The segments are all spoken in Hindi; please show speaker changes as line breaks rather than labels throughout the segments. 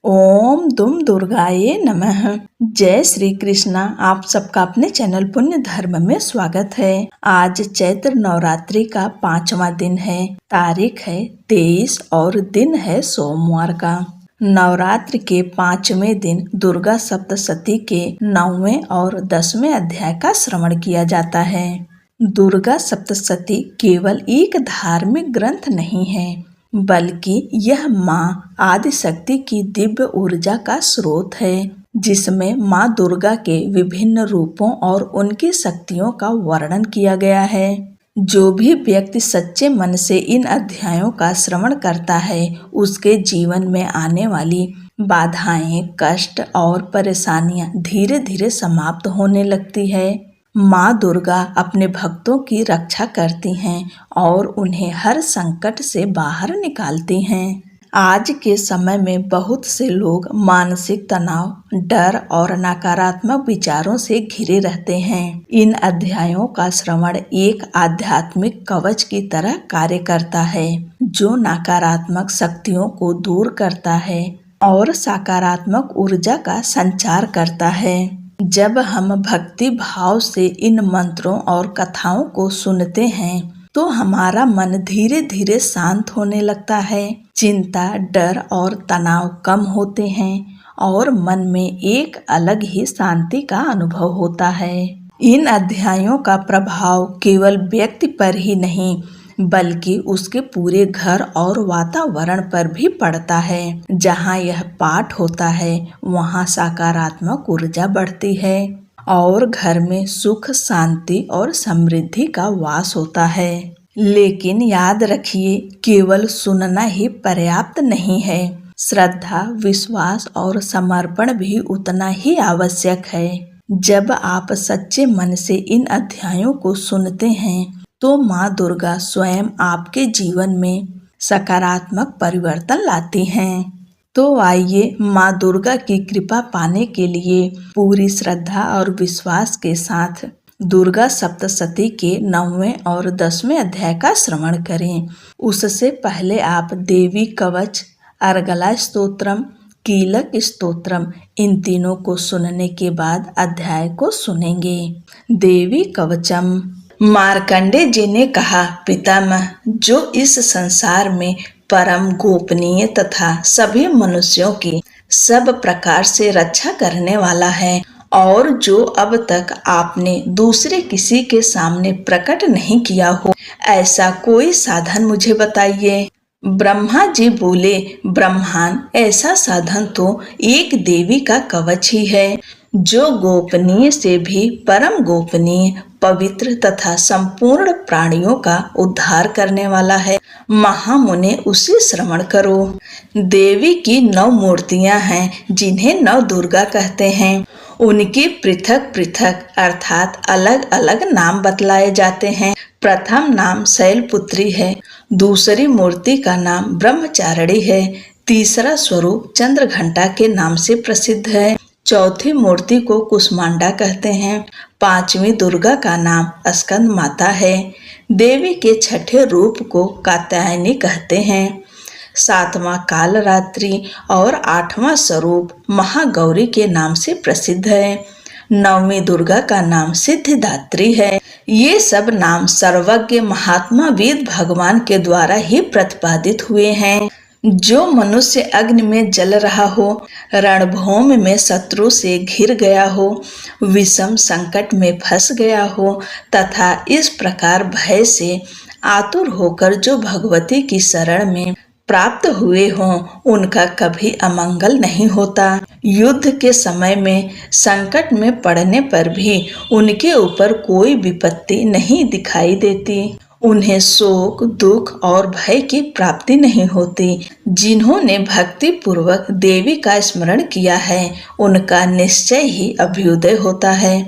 ओम दुम दुर्गाये नमः। जय श्री कृष्णा। आप सबका अपने चैनल पुण्य धर्म में स्वागत है। आज चैत्र नवरात्रि का 5वां दिन है। तारीख है 23 और दिन है सोमवार का। नवरात्र के 5वें दिन दुर्गा सप्तशती के 9वें और 10वें अध्याय का श्रवण किया जाता है। दुर्गा सप्तशती केवल एक धार्मिक ग्रंथ नहीं है, बल्कि यह माँ आदिशक्ति की दिव्य ऊर्जा का स्रोत है, जिसमें माँ दुर्गा के विभिन्न रूपों और उनकी शक्तियों का वर्णन किया गया है। जो भी व्यक्ति सच्चे मन से इन अध्यायों का श्रवण करता है, उसके जीवन में आने वाली बाधाएं, कष्ट और परेशानियां धीरे धीरे समाप्त होने लगती है। माँ दुर्गा अपने भक्तों की रक्षा करती हैं और उन्हें हर संकट से बाहर निकालती हैं। आज के समय में बहुत से लोग मानसिक तनाव, डर और नकारात्मक विचारों से घिरे रहते हैं। इन अध्यायों का श्रवण एक आध्यात्मिक कवच की तरह कार्य करता है, जो नकारात्मक शक्तियों को दूर करता है और सकारात्मक ऊर्जा का संचार करता है। जब हम भक्ति भाव से इन मंत्रों और कथाओं को सुनते हैं, तो हमारा मन धीरे धीरे शांत होने लगता है। चिंता, डर और तनाव कम होते हैं और मन में एक अलग ही शांति का अनुभव होता है। इन अध्यायों का प्रभाव केवल व्यक्ति पर ही नहीं, बल्कि उसके पूरे घर और वातावरण पर भी पड़ता है। जहाँ यह पाठ होता है, वहाँ सकारात्मक ऊर्जा बढ़ती है और घर में सुख, शांति और समृद्धि का वास होता है। लेकिन याद रखिए, केवल सुनना ही पर्याप्त नहीं है। श्रद्धा, विश्वास और समर्पण भी उतना ही आवश्यक है। जब आप सच्चे मन से इन अध्यायों को सुनते हैं, तो माँ दुर्गा स्वयं आपके जीवन में सकारात्मक परिवर्तन लाती हैं। तो आइए माँ दुर्गा की कृपा पाने के लिए पूरी श्रद्धा और विश्वास के साथ दुर्गा सप्तशती के 9वें और 10वें अध्याय का श्रवण करें। उससे पहले आप देवी कवच, अर्गला स्तोत्रम, कीलक स्तोत्रम, इन तीनों को सुनने के बाद अध्याय को सुनेंगे। देवी कवचम। मार्कंडे जी ने कहा, पितामह, जो इस संसार में परम गोपनीय तथा सभी मनुष्यों की सब प्रकार से रक्षा करने वाला है और जो अब तक आपने दूसरे किसी के सामने प्रकट नहीं किया हो, ऐसा कोई साधन मुझे बताइए। ब्रह्मा जी बोले, ब्रह्मान, ऐसा साधन तो एक देवी का कवच ही है, जो गोपनीय से भी परम गोपनीय, पवित्र तथा संपूर्ण प्राणियों का उद्धार करने वाला है। महामुने, उसे श्रवण करो। देवी की 9 मूर्तियां हैं, जिन्हें 9 दुर्गा कहते हैं। उनके पृथक पृथक अर्थात अलग अलग नाम बतलाए जाते हैं। प्रथम नाम शैलपुत्री है, दूसरी मूर्ति का नाम ब्रह्मचारिणी है, तीसरा स्वरूप चंद्रघंटा के नाम से प्रसिद्ध है, चौथी मूर्ति को कुष्मांडा कहते हैं, 5वीं दुर्गा का नाम स्कंद माता है, देवी के छठे रूप को कात्यायनी कहते हैं, 7वां कालरात्रि और 8वां स्वरूप महागौरी के नाम से प्रसिद्ध है, 9वीं दुर्गा का नाम सिद्धिदात्री है। ये सब नाम सर्वज्ञ महात्मा वेद भगवान के द्वारा ही प्रतिपादित हुए हैं। जो मनुष्य अग्नि में जल रहा हो, रणभूमि में शत्रु से घिर गया हो, विषम संकट में फंस गया हो तथा इस प्रकार भय से आतुर होकर जो भगवती की शरण में प्राप्त हुए हों, उनका कभी अमंगल नहीं होता। युद्ध के समय में संकट में पड़ने पर भी उनके ऊपर कोई विपत्ति नहीं दिखाई देती। उन्हें शोक, दुख और भय की प्राप्ति नहीं होती। जिन्होंने भक्ति पूर्वक देवी का स्मरण किया है, उनका निश्चय ही अभ्युदय होता है।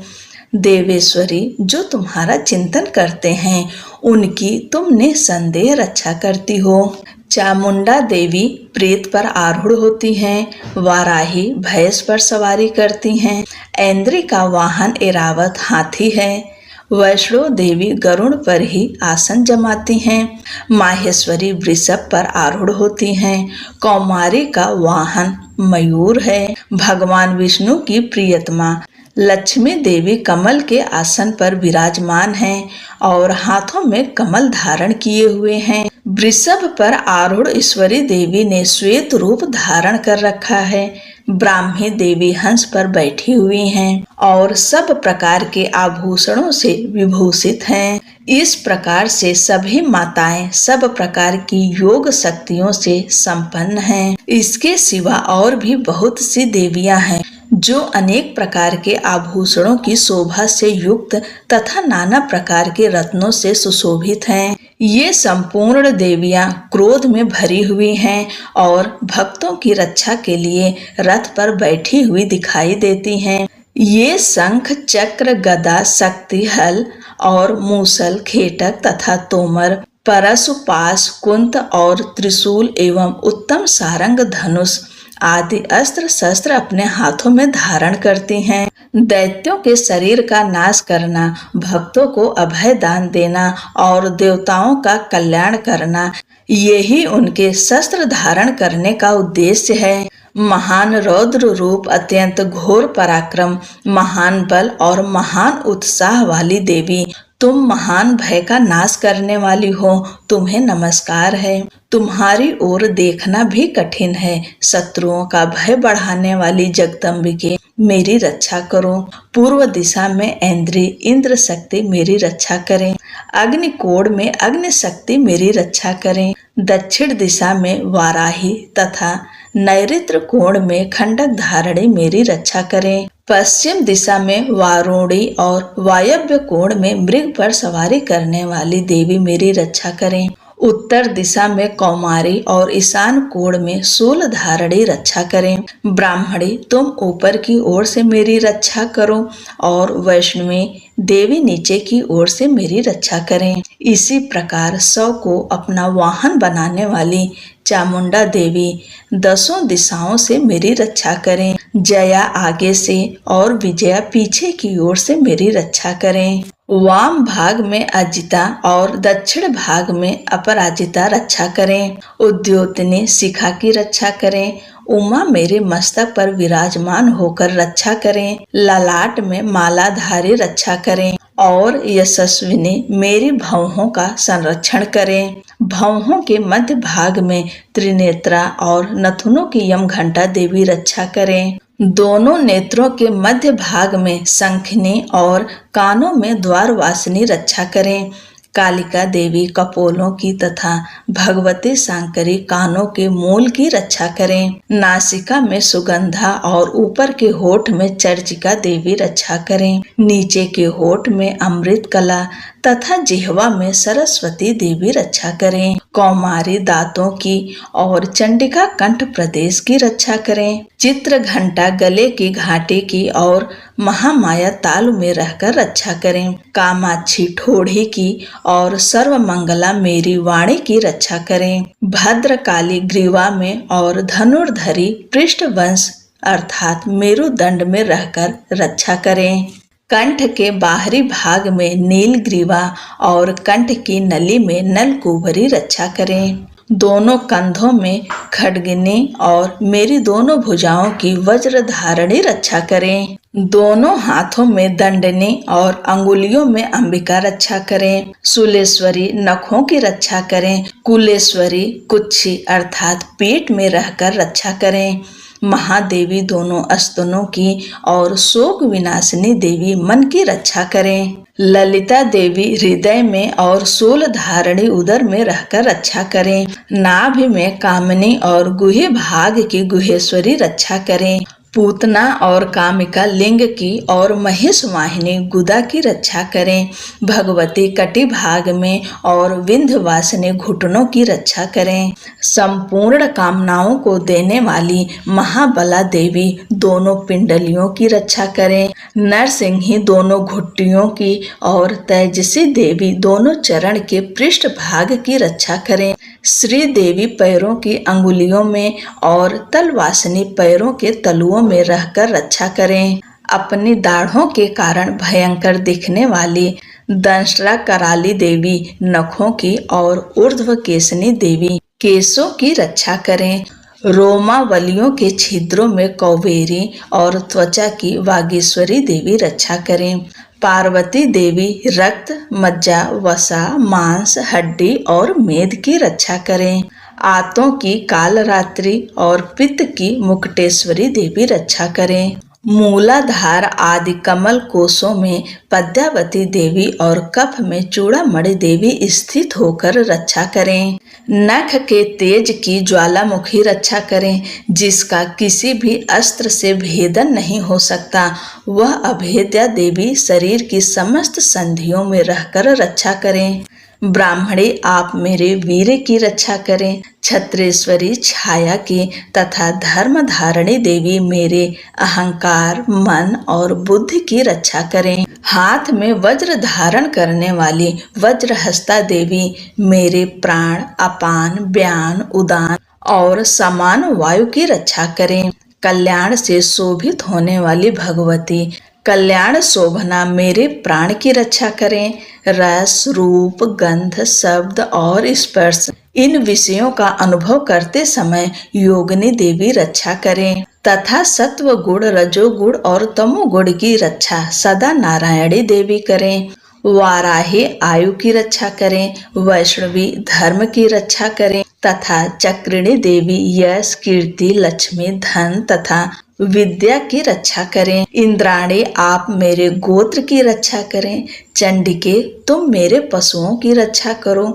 देवेश्वरी, जो तुम्हारा चिंतन करते हैं, उनकी तुम निसंदेह रक्षा करती हो। चामुंडा देवी प्रेत पर आरूढ़ होती हैं, वाराही भैंस पर सवारी करती हैं, ऐन्द्री का वाहन ऐरावत हाथी है, वैष्णो देवी गरुड़ पर ही आसन जमाती हैं। माहेश्वरी वृषभ पर आरूढ़ होती हैं। कौमारी का वाहन मयूर है। भगवान विष्णु की प्रियतमा लक्ष्मी देवी कमल के आसन पर विराजमान हैं और हाथों में कमल धारण किए हुए हैं। वृषभ पर आरूढ़ ईश्वरी देवी ने श्वेत रूप धारण कर रखा है। ब्राह्मी देवी हंस पर बैठी हुई हैं और सब प्रकार के आभूषणों से विभूषित हैं। इस प्रकार से सभी माताएं सब प्रकार की योग शक्तियों से संपन्न हैं। इसके सिवा और भी बहुत सी देवियां हैं जो अनेक प्रकार के आभूषणों की शोभा से युक्त तथा नाना प्रकार के रत्नों से सुशोभित हैं। ये संपूर्ण देवियां क्रोध में भरी हुई हैं और भक्तों की रक्षा के लिए रथ पर बैठी हुई दिखाई देती हैं। ये शंख, चक्र, गदा, शक्ति, हल और मूसल, खेटक तथा तोमर, परशु, पाश, कुंत और त्रिशूल एवं उत्तम सारंग, धनुष आदि अस्त्र शस्त्र अपने हाथों में धारण करती हैं। दैत्यों के शरीर का नाश करना, भक्तों को अभय दान देना और देवताओं का कल्याण करना, यही उनके शस्त्र धारण करने का उद्देश्य है। महान रौद्र रूप, अत्यंत घोर पराक्रम, महान बल और महान उत्साह वाली देवी, तुम महान भय का नाश करने वाली हो, तुम्हें नमस्कार है। तुम्हारी ओर देखना भी कठिन है। शत्रुओं का भय बढ़ाने वाली जगदम्बिके, मेरी रक्षा करो। पूर्व दिशा में ऐन्द्री, इंद्र शक्ति मेरी रक्षा करें। अग्नि कोण में अग्नि शक्ति मेरी रक्षा करें। दक्षिण दिशा में वाराही तथा नैऋत्य कोण में खंडक धारणी मेरी रक्षा करें। पश्चिम दिशा में वारुणी और वायव्य कोण में मृग पर सवारी करने वाली देवी मेरी रक्षा करें। उत्तर दिशा में कौमारी और ईशान कोण में शूल धारणी रक्षा करें। ब्राह्मणी, तुम ऊपर की ओर से मेरी रक्षा करो और वैष्णवी देवी नीचे की ओर से मेरी रक्षा करें। इसी प्रकार 100 को अपना वाहन बनाने वाली चामुंडा देवी दसों दिशाओं से मेरी रक्षा करें। जया आगे से और विजया पीछे की ओर से मेरी रक्षा करें। वाम भाग में अजिता और दक्षिण भाग में अपराजिता रक्षा करें। उद्योतनी शिखा की रक्षा करें। उमा मेरे मस्तक पर विराजमान होकर रक्षा करें। ललाट में मालाधारी रक्षा करें और यशस्विनी मेरी भौहों का संरक्षण करें। भौहों के मध्य भाग में त्रिनेत्रा और नथुनों की यमघंटा देवी रक्षा करें। दोनों नेत्रों के मध्य भाग में शंखिनी और कानों में द्वारवासिनी रक्षा करें। कालिका देवी कपोलों की तथा भगवती शांकरी कानों के मूल की रक्षा करें। नासिका में सुगंधा और ऊपर के होठ में चर्चिका देवी रक्षा करें। नीचे के होठ में अमृत कला तथा जिह्वा में सरस्वती देवी रक्षा करें। कौमारी दांतों की और चंडिका कंठ प्रदेश की रक्षा करें। चित्र घंटा गले की घाटी की और महामाया तालु में रहकर रक्षा करें। कामाक्षी ठोड़ी की और सर्वमंगला मेरी वाणी की रक्षा करें। भद्रकाली ग्रीवा में और धनुर्धरी पृष्ठवंश अर्थात मेरुदंड में रहकर रक्षा करें। कंठ के बाहरी भाग में नील ग्रीवा और कंठ की नली में नलकुबरी रक्षा करें। दोनों कंधों में खड्गिनी और मेरी दोनों भुजाओं की वज्र धारणी रक्षा करें। दोनों हाथों में दंडनी और अंगुलियों में अंबिका रक्षा करें। शूलेश्वरी नखों की रक्षा करें। कुलेश्वरी कुच्छी अर्थात पेट में रहकर रक्षा करें। महादेवी दोनों स्तनों की और शोक विनाशिनी देवी मन की रक्षा करें। ललिता देवी हृदय में और शूल धारणी उदर में रहकर रक्षा करें। नाभि में कामिनी और गुहे भाग की गुहेश्वरी रक्षा करें। पूतना और कामिका लिंग की और महेश वाहिनी गुदा की रक्षा करें। भगवती कटी भाग में और विंध्यवासिनी घुटनों की रक्षा करें। संपूर्ण कामनाओं को देने वाली महाबला देवी दोनों पिंडलियों की रक्षा करें। नरसिंही दोनों घुट्टियों की और तेजसी देवी दोनों चरण के पृष्ठ भाग की रक्षा करें। श्री देवी पैरों की अंगुलियों में और तलवासिनी पैरों के तलुओं में रहकर रक्षा करें। अपनी दाढ़ों के कारण भयंकर दिखने वाली दंष्ट्रा कराली देवी नखों की और ऊर्ध्व केसनी देवी केशों की रक्षा करें। रोमावलियों के छिद्रों में कौबेरी और त्वचा की वागीश्वरी देवी रक्षा करें। पार्वती देवी रक्त, मज्जा, वसा, मांस, हड्डी और मेद की रक्षा करें। आतों की कालरात्रि और पित्त की मुकुटेश्वरी देवी रक्षा करें। मूलाधार आदि कमल कोशों में पद्मावती देवी और कफ में चूड़ामणि देवी स्थित होकर रक्षा करें। नख के तेज की ज्वालामुखी रक्षा करें, जिसका किसी भी अस्त्र से भेदन नहीं हो सकता। वह अभेद्या देवी शरीर की समस्त संधियों में रहकर रक्षा करें। ब्राह्मणी आप मेरे वीर की रक्षा करें। छत्रेश्वरी छाया की तथा धर्म धारणी देवी मेरे अहंकार, मन और बुद्धि की रक्षा करें। हाथ में वज्र धारण करने वाली वज्रहस्ता देवी मेरे प्राण, अपान, व्यान, उदान और समान वायु की रक्षा करें। कल्याण से शोभित होने वाली भगवती कल्याण शोभना मेरे प्राण की रक्षा करें। रस, रूप, गंध, शब्द और स्पर्श इन विषयों का अनुभव करते समय योगिनी देवी रक्षा करें तथा सत्व गुण, रजोगुण और तमोगुण की रक्षा सदा नारायणी देवी करें। वाराही आयु की रक्षा करें। वैष्णवी धर्म की रक्षा करें तथा चक्रिणी देवी यश, कीर्ति, लक्ष्मी, धन तथा विद्या की रक्षा करें। इंद्राणी आप मेरे गोत्र की रक्षा करें। चंडिके तुम मेरे पशुओं की रक्षा करो।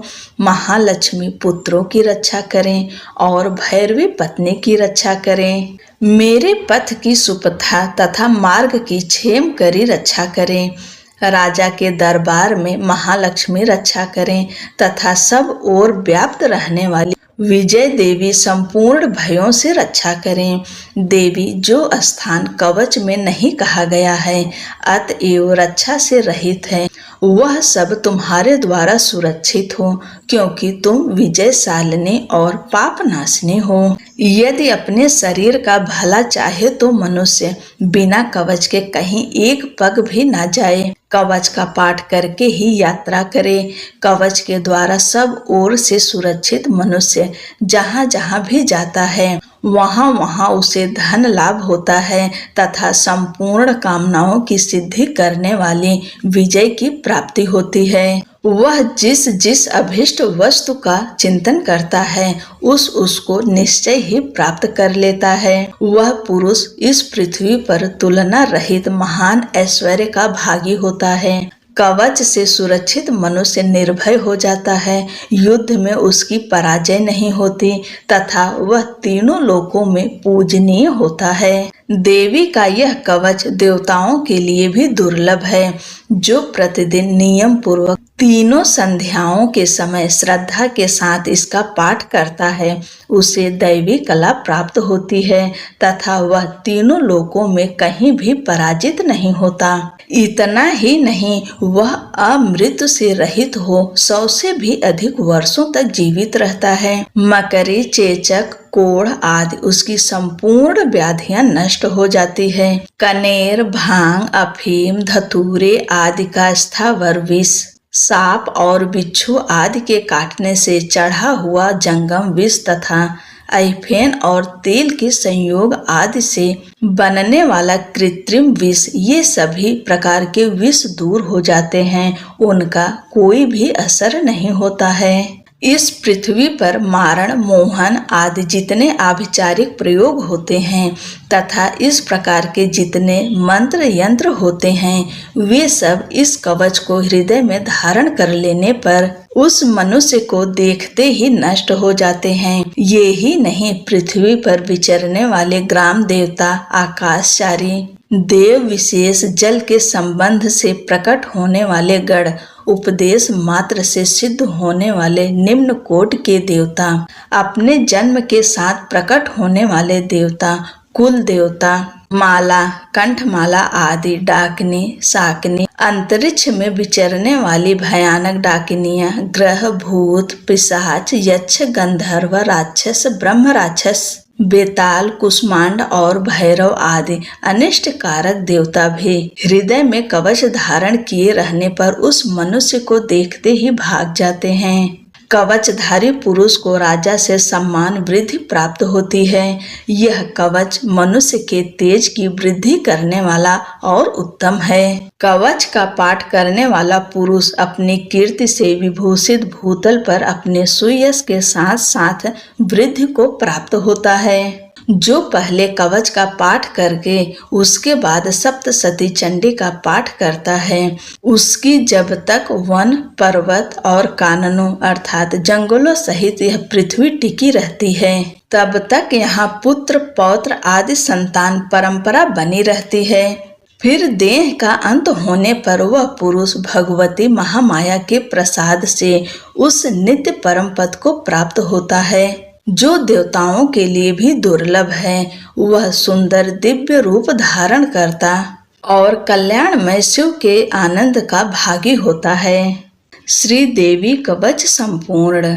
महालक्ष्मी पुत्रों की रक्षा करें और भैरवी पत्नी की रक्षा करें। मेरे पथ की सुपथा तथा मार्ग की क्षेम करी रक्षा करें। राजा के दरबार में महालक्ष्मी रक्षा करें तथा सब ओर व्याप्त रहने वाली विजय देवी संपूर्ण भयों से रक्षा करें। देवी जो स्थान कवच में नहीं कहा गया है अतएव रक्षा से रहित है, वह सब तुम्हारे द्वारा सुरक्षित हो, क्योंकि तुम विजयशालिनी और पापनाशिनी हो। यदि अपने शरीर का भला चाहे तो मनुष्य बिना कवच के कहीं एक पग भी ना जाए। कवच का पाठ करके ही यात्रा करे। कवच के द्वारा सब ओर से सुरक्षित मनुष्य जहाँ जहाँ भी जाता है वहाँ वहाँ उसे धन लाभ होता है तथा संपूर्ण कामनाओं की सिद्धि करने वाली विजय की प्राप्ति होती है। वह जिस जिस अभिष्ट वस्तु का चिंतन करता है उसको निश्चय ही प्राप्त कर लेता है। वह पुरुष इस पृथ्वी पर तुलना रहित महान ऐश्वर्य का भागी होता है। कवच से सुरक्षित मनुष्य निर्भय हो जाता है। युद्ध में उसकी पराजय नहीं होती तथा वह तीनों लोकों में पूजनीय होता है। देवी का यह कवच देवताओं के लिए भी दुर्लभ है। जो प्रतिदिन नियम पूर्वक तीनों संध्याओं के समय श्रद्धा के साथ इसका पाठ करता है उसे दैवी कला प्राप्त होती है तथा वह तीनों लोकों में कहीं भी पराजित नहीं होता। इतना ही नहीं, वह अमृत्यु से रहित हो 100 से भी अधिक वर्षों तक जीवित रहता है। मकरी, चेचक, कोढ़ आदि उसकी संपूर्ण व्याधियां नष्ट हो जाती है। कनेर, भांग, अफीम, धतूरे आदि का स्थावर विष, सांप और बिच्छू आदि के काटने से चढ़ा हुआ जंगम विष तथा ऐफेन और तेल के संयोग आदि से बनने वाला कृत्रिम विष, ये सभी प्रकार के विष दूर हो जाते हैं, उनका कोई भी असर नहीं होता है। इस पृथ्वी पर मारण, मोहन आदि जितने आभिचारिक प्रयोग होते हैं तथा इस प्रकार के जितने मंत्र यंत्र होते हैं वे सब इस कवच को हृदय में धारण कर लेने पर उस मनुष्य को देखते ही नष्ट हो जाते हैं। ये ही नहीं, पृथ्वी पर विचरने वाले ग्राम देवता, आकाशचारी देव, विशेष जल के संबंध से प्रकट होने वाले गण, उपदेश मात्र से सिद्ध होने वाले निम्न कोटि के देवता, अपने जन्म के साथ प्रकट होने वाले देवता, कुल देवता, माला, कंठमाला आदि डाकिनी, शाकिनी, अंतरिक्ष में विचरने वाली भयानक डाकिनियां, ग्रह, भूत, पिशाच, यक्ष, गंधर्व, राक्षस, ब्रह्म राक्षस, बेताल, कुष्मांड और भैरव आदि अनिष्ट कारक देवता भी हृदय में कवच धारण किए रहने पर उस मनुष्य को देखते ही भाग जाते हैं। कवचधारी पुरुष को राजा से सम्मान वृद्धि प्राप्त होती है। यह कवच मनुष्य के तेज की वृद्धि करने वाला और उत्तम है। कवच का पाठ करने वाला पुरुष अपनी कीर्ति से विभूषित भूतल पर अपने सुयश के साथ साथ वृद्धि को प्राप्त होता है। जो पहले कवच का पाठ करके उसके बाद सप्तशती चंडी का पाठ करता है, उसकी जब तक वन, पर्वत और काननों अर्थात जंगलों सहित यह पृथ्वी टिकी रहती है, तब तक यहाँ पुत्र, पौत्र आदि संतान परंपरा बनी रहती है। फिर देह का अंत होने पर वह पुरुष भगवती महामाया के प्रसाद से उस नित्य परम पद को प्राप्त होता है, जो देवताओं के लिए भी दुर्लभ है। वह सुंदर दिव्य रूप धारण करता और कल्याणमय शिव के आनंद का भागी होता है। श्री देवी कवच संपूर्ण।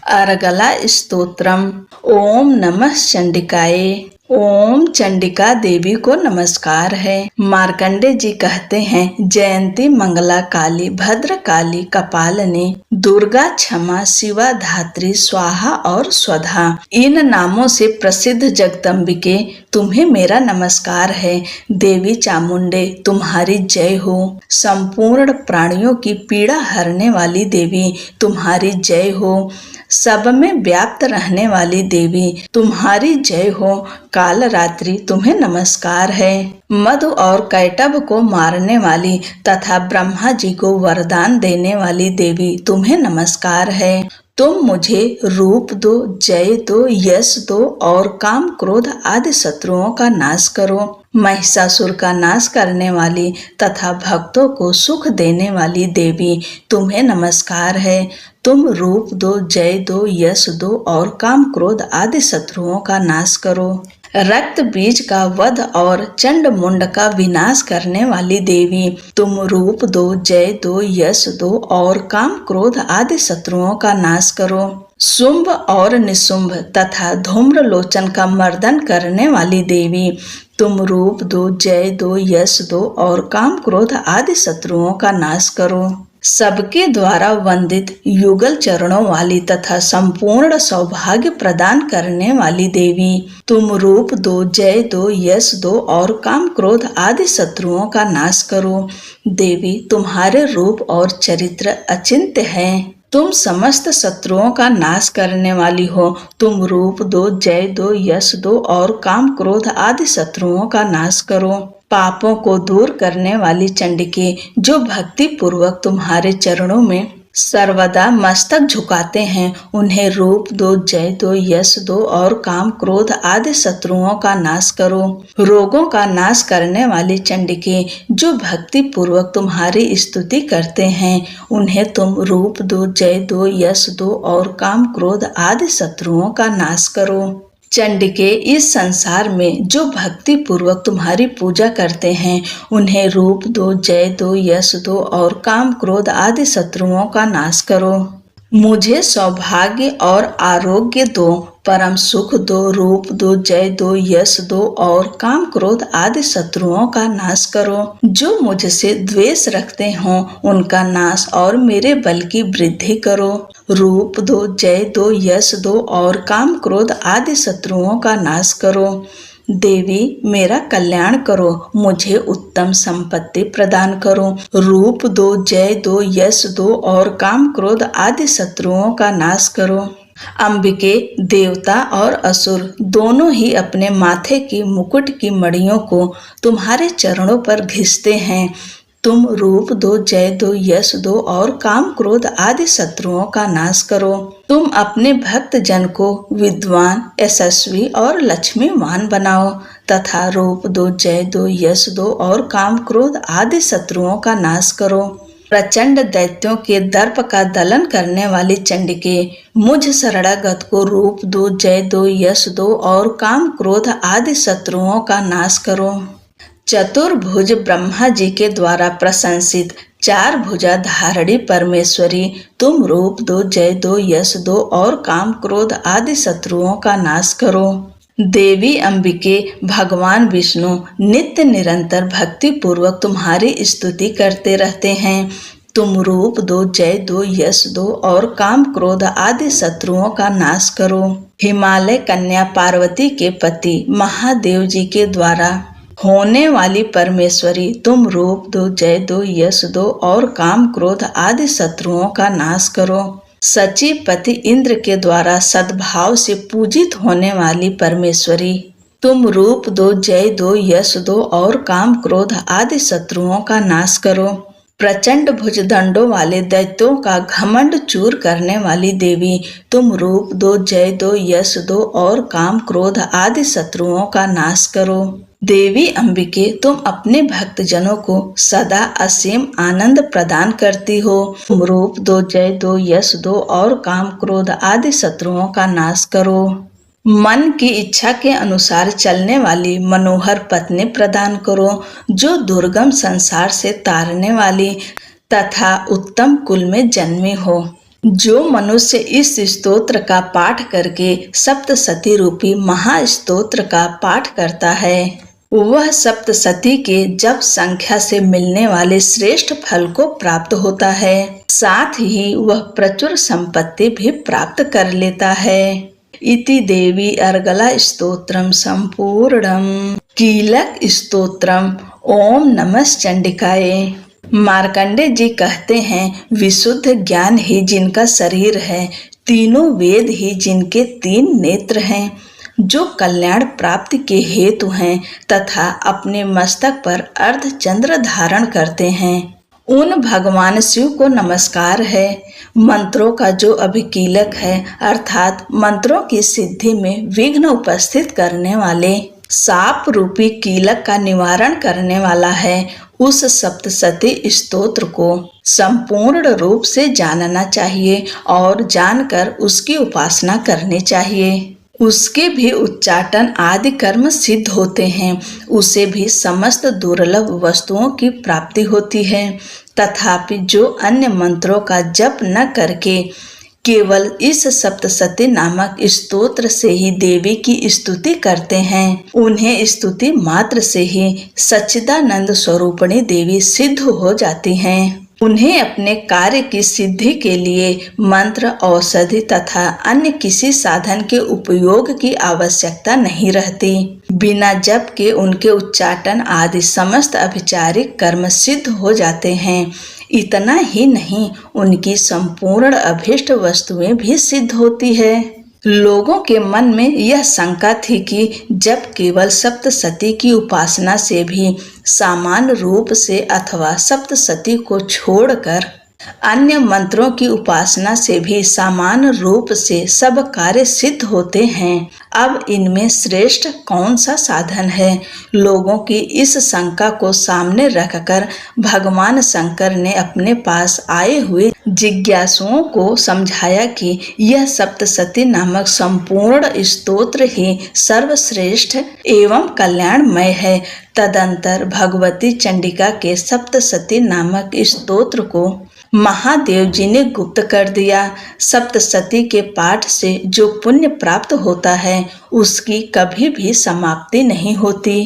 अर्गला स्तोत्रम। ओम नमः चंडिकाए। ओम चंडिका देवी को नमस्कार है। मार्कंडे जी कहते हैं, जयंती, मंगला काली, भद्र काली, कपालनी, दुर्गा, क्षमा, शिवा, धात्री, स्वाहा और स्वधा, इन नामों से प्रसिद्ध जगदम्बिके तुम्हें मेरा नमस्कार है। देवी चामुंडे तुम्हारी जय हो। संपूर्ण प्राणियों की पीड़ा हरने वाली देवी तुम्हारी जय हो। सब में व्याप्त रहने वाली देवी तुम्हारी जय हो। काल रात्रि तुम्हें नमस्कार है। मधु और कैटभ को मारने वाली तथा ब्रह्मा जी को वरदान देने वाली देवी तुम्हें नमस्कार है। तुम मुझे रूप दो, जय दो, यश दो और काम क्रोध आदि शत्रुओं का नाश करो। महिषासुर का नाश करने वाली तथा भक्तों को सुख देने वाली देवी तुम्हें नमस्कार है। तुम रूप दो, जय दो, यश दो और काम क्रोध आदि शत्रुओं का नाश करो। रक्त बीज का वध और चंड मुंड का विनाश करने वाली देवी तुम रूप दो, जय दो, यश दो और काम क्रोध आदि शत्रुओं का नाश करो। शुंभ और निशुंभ तथा धूम्र लोचन का मर्दन करने वाली देवी तुम रूप दो, जय दो, यश दो और काम क्रोध आदि शत्रुओं का नाश करो। सबके द्वारा वंदित युगल चरणों वाली तथा संपूर्ण सौभाग्य प्रदान करने वाली देवी तुम रूप दो, जय दो, यश दो और काम क्रोध आदि शत्रुओं का नाश करो। देवी तुम्हारे रूप और चरित्र अचिंत्य हैं। तुम समस्त शत्रुओं का नाश करने वाली हो। तुम रूप दो, जय दो, यश दो और काम क्रोध आदि शत्रुओं का नाश करो। पापों को दूर करने वाली चंडिके जो भक्ति पूर्वक तुम्हारे चरणों में सर्वदा मस्तक झुकाते हैं, उन्हें रूप दो, जय दो, यश दो और काम क्रोध आदि शत्रुओं का नाश करो। रोगों का नाश करने वाली चंडिके जो भक्ति पूर्वक तुम्हारी स्तुति करते हैं, उन्हें तुम रूप दो, जय दो, यश दो और काम क्रोध आदि शत्रुओं का नाश करो। चंडिके इस संसार में जो भक्ति पूर्वक तुम्हारी पूजा करते हैं, उन्हें रूप दो, जय दो, यश दो और काम क्रोध आदि शत्रुओं का नाश करो। मुझे सौभाग्य और आरोग्य दो, परम सुख दो, रूप दो, जय दो, यश दो और काम क्रोध आदि शत्रुओं का नाश करो। जो मुझसे द्वेष रखते हों, उनका नाश और मेरे बल की वृद्धि करो। रूप दो, जय दो, यश दो और काम क्रोध आदि शत्रुओं का नाश करो। देवी मेरा कल्याण करो, मुझे उत्तम संपत्ति प्रदान करो। रूप दो, जय दो, यश दो और काम क्रोध आदि शत्रुओं का नाश करो। अंबिके, देवता और असुर दोनों ही अपने माथे की मुकुट की मड़ियों को तुम्हारे चरणों पर घिसते हैं। तुम रूप दो, जय दो, यश दो और काम क्रोध आदि शत्रुओं का नाश करो। तुम अपने भक्त जन को विद्वान, यशस्वी और लक्ष्मीवान बनाओ तथा रूप दो, जय दो, यश दो और काम क्रोध आदि शत्रुओं का नाश करो। प्रचंड दैत्यों के दर्प का दलन करने वाली चंडिके मुझ शरणागत को रूप दो, जय दो, यश दो और काम क्रोध आदि शत्रुओं का नाश करो। चतुर्भुज ब्रह्मा जी के द्वारा प्रशंसित चार भुजा धारणी परमेश्वरी तुम रूप दो, जय दो, यश दो और काम क्रोध आदि शत्रुओं का नाश करो। देवी अंबिके भगवान विष्णु नित्य निरंतर भक्ति पूर्वक तुम्हारी स्तुति करते रहते हैं। तुम रूप दो, जय दो, यश दो और काम क्रोध आदि शत्रुओं का नाश करो। हिमालय कन्या पार्वती के पति महादेव जी के द्वारा होने वाली परमेश्वरी, तुम रूप दो, जय दो, यश दो और काम क्रोध आदि शत्रुओं का नाश करो। सचिव पति इंद्र के द्वारा सद्भाव से पूजित होने वाली परमेश्वरी, तुम रूप दो, जय दो, यश दो और काम क्रोध आदि शत्रुओं का नाश करो। प्रचंड भुजदंडों वाले दैत्यों का घमंड चूर करने वाली देवी, तुम रूप दो, जय दो, यश दो और काम क्रोध आदि शत्रुओं का नाश करो। देवी अंबिके, तुम अपने भक्तजनों को सदा असीम आनंद प्रदान करती हो। तुम रूप दो, जय दो, यश दो और काम क्रोध आदि शत्रुओं का नाश करो। मन की इच्छा के अनुसार चलने वाली मनोहर पत्नी प्रदान करो, जो दुर्गम संसार से तारने वाली तथा उत्तम कुल में जन्मी हो। जो मनुष्य इस स्तोत्र का पाठ करके सप्तसती रूपी महास्तोत्र का पाठ करता है, वह सप्तसती के जप संख्या से मिलने वाले श्रेष्ठ फल को प्राप्त होता है। साथ ही वह प्रचुर संपत्ति भी प्राप्त कर लेता है। इति देवी अर्गला स्तोत्रम संपूर्णम। कीलक स्तोत्रम। ओम नमः चंडिकाय। मार्कंडे जी कहते हैं, विशुद्ध ज्ञान ही जिनका शरीर है, तीनों वेद ही जिनके 3 नेत्र हैं, जो कल्याण प्राप्ति के हेतु हैं तथा अपने मस्तक पर अर्धचंद्र धारण करते हैं, उन भगवान शिव को नमस्कार है। मंत्रों का जो अभिकीलक है, अर्थात मंत्रों की सिद्धि में विघ्न उपस्थित करने वाले, साप रूपी कीलक का निवारण करने वाला है, उस सप्तसती स्तोत्र को संपूर्ण रूप से जानना चाहिए और जानकर उसकी उपासना करनी चाहिए। उसके भी उच्चाटन आदि कर्म सिद्ध होते हैं, उसे भी समस्त दुर्लभ वस्तुओं की प्राप्ति होती है। तथापि जो अन्य मंत्रों का जप न करके केवल इस सप्तसती नामक स्तोत्र से ही देवी की स्तुति करते हैं, उन्हें स्तुति मात्र से ही सच्चिदानंद स्वरूपिणी देवी सिद्ध हो जाती हैं। उन्हें अपने कार्य की सिद्धि के लिए मंत्र, औषधि तथा अन्य किसी साधन के उपयोग की आवश्यकता नहीं रहती। बिना जप के उनके उच्चाटन आदि समस्त अभिचारिक कर्म सिद्ध हो जाते हैं। इतना ही नहीं, उनकी संपूर्ण अभीष्ट वस्तुएं भी सिद्ध होती है। लोगों के मन में यह शंका थी कि जब केवल सप्तसती की उपासना से भी सामान्य रूप से अथवा सप्तसती को छोड़कर अन्य मंत्रों की उपासना से भी सामान्य रूप से सब कार्य सिद्ध होते हैं, अब इनमें श्रेष्ठ कौन सा साधन है? लोगों की इस शंका को सामने रखकर भगवान शंकर ने अपने पास आए हुए जिज्ञासुओं को समझाया कि यह सप्तसती नामक संपूर्ण स्तोत्र ही सर्वश्रेष्ठ एवं कल्याणमय है। तदंतर भगवती चंडिका के सप्तसती नामक स्तोत्र को महादेव जी ने गुप्त कर दिया। सप्तसती के पाठ से जो पुण्य प्राप्त होता है, उसकी कभी भी समाप्ति नहीं होती,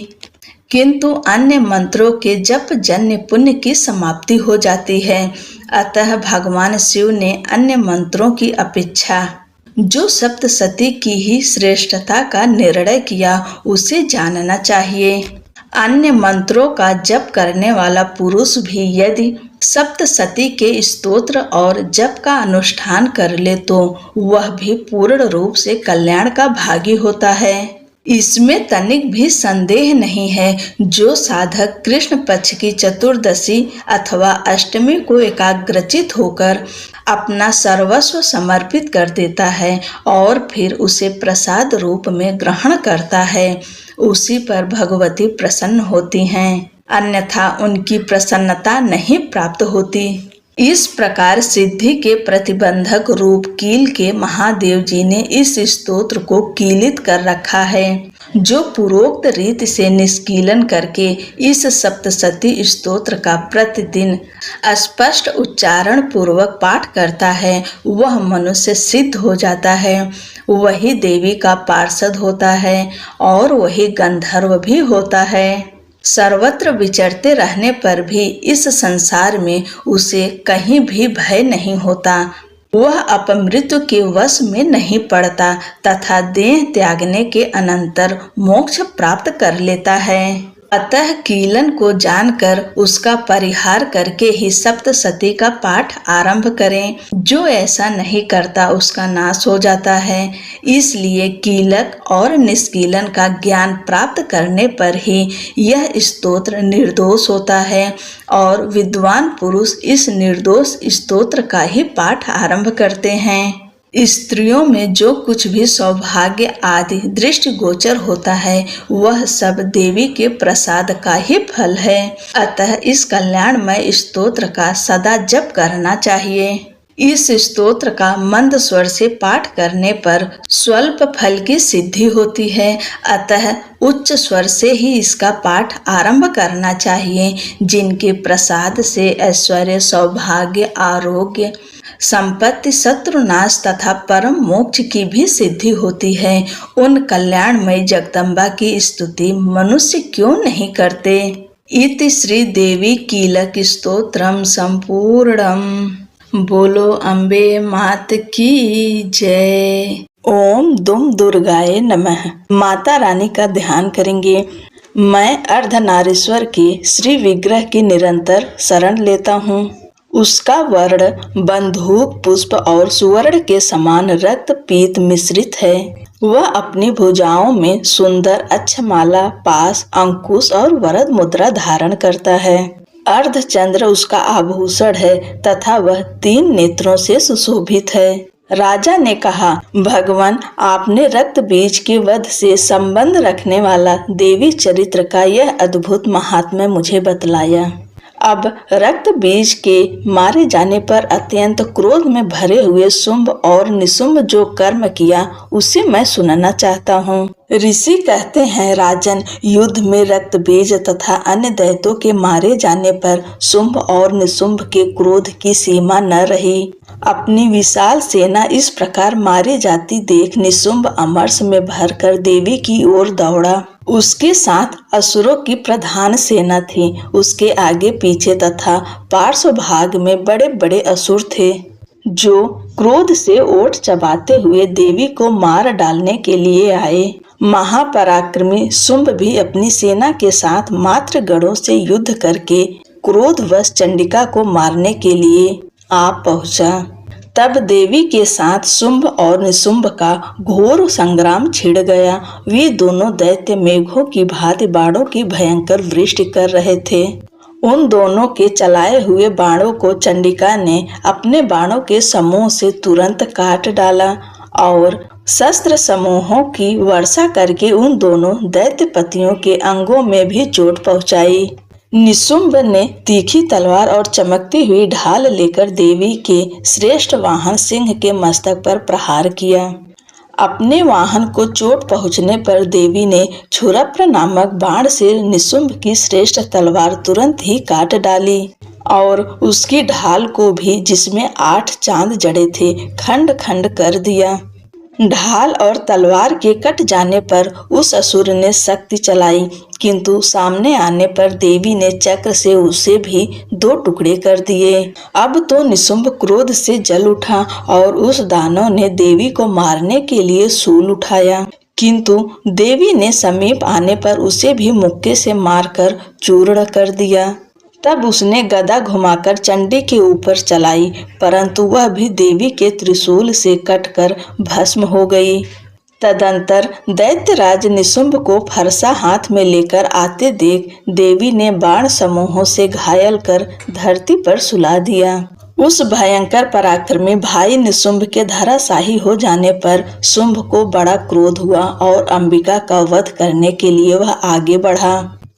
किंतु अन्य मंत्रों के जप जन्य पुण्य की समाप्ति हो जाती है। अतः भगवान शिव ने अन्य मंत्रों की अपेक्षा जो सप्तसती की ही श्रेष्ठता का निर्णय किया, उसे जानना चाहिए। अन्य मंत्रों का जप करने वाला पुरुष भी यदि सप्तसती के स्तोत्र और जप का अनुष्ठान कर ले, तो वह भी पूर्ण रूप से कल्याण का भागी होता है। इसमें तनिक भी संदेह नहीं है। जो साधक कृष्ण पक्ष की चतुर्दशी अथवा अष्टमी को एकाग्रचित होकर अपना सर्वस्व समर्पित कर देता है और फिर उसे प्रसाद रूप में ग्रहण करता है, उसी पर भगवती प्रसन्न होती हैं, अन्यथा उनकी प्रसन्नता नहीं प्राप्त होती। इस प्रकार सिद्धि के प्रतिबंधक रूप कील के महादेव जी ने इस स्तोत्र को कीलित कर रखा है। जो पूर्वोक्त रीति से निष्कीलन करके इस सप्तशती स्तोत्र का प्रतिदिन स्पष्ट उच्चारण पूर्वक पाठ करता है, वह मनुष्य सिद्ध हो जाता है, वही देवी का पार्षद होता है और वही गंधर्व भी होता है। सर्वत्र विचरते रहने पर भी इस संसार में उसे कहीं भी भय नहीं होता। वह अपमृत्यु के वश में नहीं पड़ता तथा देह त्यागने के अनंतर मोक्ष प्राप्त कर लेता है। अतः कीलन को जानकर उसका परिहार करके ही सप्तशती का पाठ आरंभ करें। जो ऐसा नहीं करता उसका नाश हो जाता है। इसलिए कीलक और निष्कीलन का ज्ञान प्राप्त करने पर ही यह स्तोत्र निर्दोष होता है और विद्वान पुरुष इस निर्दोष स्तोत्र का ही पाठ आरंभ करते हैं। स्त्रियों में जो कुछ भी सौभाग्य आदि दृष्टि गोचर होता है, वह सब देवी के प्रसाद का ही फल है। अतः इस कल्याणमय स्तोत्र का सदा जप करना चाहिए। इस स्तोत्र का मंद स्वर से पाठ करने पर स्वल्प फल की सिद्धि होती है। अतः उच्च स्वर से ही इसका पाठ आरंभ करना चाहिए। जिनके प्रसाद से ऐश्वर्य, सौभाग्य, आरोग्य, संपत्ति, शत्रुनाश तथा परम मोक्ष की भी सिद्धि होती है, उन कल्याणमय जगदम्बा की स्तुति मनुष्य क्यों नहीं करते। इति श्री देवी कीलक स्तोत्रम संपूर्णम। बोलो अम्बे मात की जय। ओम दुम दुर्गाए नमः। माता रानी का ध्यान करेंगे। मैं अर्धनारीश्वर के श्री विग्रह की निरंतर शरण लेता हूँ। उसका वर्ण बंदूक पुष्प और सुवर्ण के समान रक्त पीत मिश्रित है। वह अपनी भुजाओं में सुंदर अक्षमाला, पास, अंकुश और वरद मुद्रा धारण करता है। अर्धचंद्र उसका आभूषण है तथा वह 3 नेत्रों से सुशोभित है। राजा ने कहा, भगवान, आपने रक्त बीज के वध से संबंध रखने वाला देवी चरित्र का यह अद्भुत महात्म्य मुझे बतलाया। अब रक्त बीज के मारे जाने पर अत्यंत क्रोध में भरे हुए शुंभ और निशुंभ जो कर्म किया उसे मैं सुनना चाहता हूँ। ऋषि कहते हैं, राजन, युद्ध में रक्त बीज तथा अन्य दैत्यों के मारे जाने पर शुंभ और निशुंभ के क्रोध की सीमा न रही। अपनी विशाल सेना इस प्रकार मारी जाती देख निशुंभ अमर्ष में भरकर देवी की ओर दौड़ा। उसके साथ असुरों की प्रधान सेना थी। उसके आगे पीछे तथा पार्श्व भाग में बड़े बड़े असुर थे जो क्रोध से ओठ चबाते हुए देवी को मार डालने के लिए आए। महापराक्रमी शुंभ भी अपनी सेना के साथ मात्र गढ़ों से युद्ध करके क्रोधवश चंडिका को मारने के लिए आ पहुंचा। तब देवी के साथ शुंभ और निशुंभ का घोर संग्राम छिड़ गया। वे दोनों दैत्य मेघों की भांति बाणों की भयंकर वृष्टि कर रहे थे। उन दोनों के चलाए हुए बाणों को चंडिका ने अपने बाणों के समूह से तुरंत काट डाला और शस्त्र समूहों की वर्षा करके उन दोनों दैत्यपतियों के अंगों में भी चोट पहुंचाई। निशुंभ ने तीखी तलवार और चमकती हुई ढाल लेकर देवी के श्रेष्ठ वाहन सिंह के मस्तक पर प्रहार किया। अपने वाहन को चोट पहुंचने पर देवी ने क्षुरप्र नामक बाण से निशुंभ की श्रेष्ठ तलवार तुरंत ही काट डाली और उसकी ढाल को भी, जिसमें 8 चांद जड़े थे, खंड खंड कर दिया। ढाल और तलवार के कट जाने पर उस असुर ने शक्ति चलाई, किंतु सामने आने पर देवी ने चक्र से उसे भी 2 टुकड़े कर दिए। अब तो निशुंभ क्रोध से जल उठा और उस दानव ने देवी को मारने के लिए शूल उठाया, किंतु देवी ने समीप आने पर उसे भी मुक्के से मारकर चूर्ण कर दिया। तब उसने गदा घुमाकर चंडी के ऊपर चलाई, परंतु वह भी देवी के त्रिशूल से कटकर भस्म हो गई। तदंतर दैत्यराज निशुंभ को फरसा हाथ में लेकर आते देख देवी ने बाण समूहों से घायल कर धरती पर सुला दिया। उस भयंकर पराक्रमी भाई निशुंभ के धराशायी हो जाने पर शुंभ को बड़ा क्रोध हुआ और अंबिका का वध करने के लिए वह आगे बढ़ा।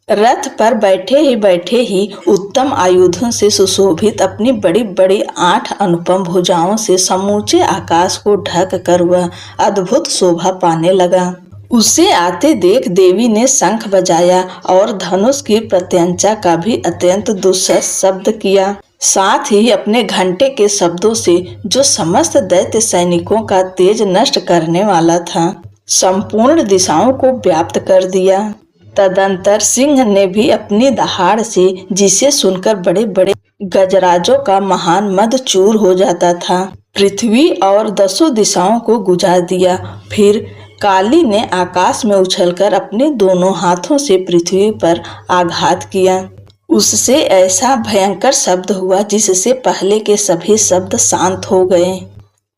रथ पर बैठे ही उत्तम आयुधों से सुशोभित अपनी बड़ी बड़ी 8 अनुपम भुजाओं से समूचे आकाश को ढक कर वह अद्भुत शोभा पाने लगा। उसे आते देख देवी ने शंख बजाया और धनुष की प्रत्यंचा का भी अत्यंत दुस्सह शब्द किया। साथ ही अपने घंटे के शब्दों से जो समस्त दैत्य सैनिकों का तेज नष्ट करने वाला था, संपूर्ण दिशाओं को व्याप्त कर दिया। तदंतर सिंह ने भी अपनी दहाड़ से, जिसे सुनकर बड़े बड़े गजराजों का महान मद चूर हो जाता था, पृथ्वी और 10 दिशाओं को गुजार दिया। फिर काली ने आकाश में उछलकर अपने दोनों हाथों से पृथ्वी पर आघात किया। उससे ऐसा भयंकर शब्द हुआ जिससे पहले के सभी शब्द शांत हो गए।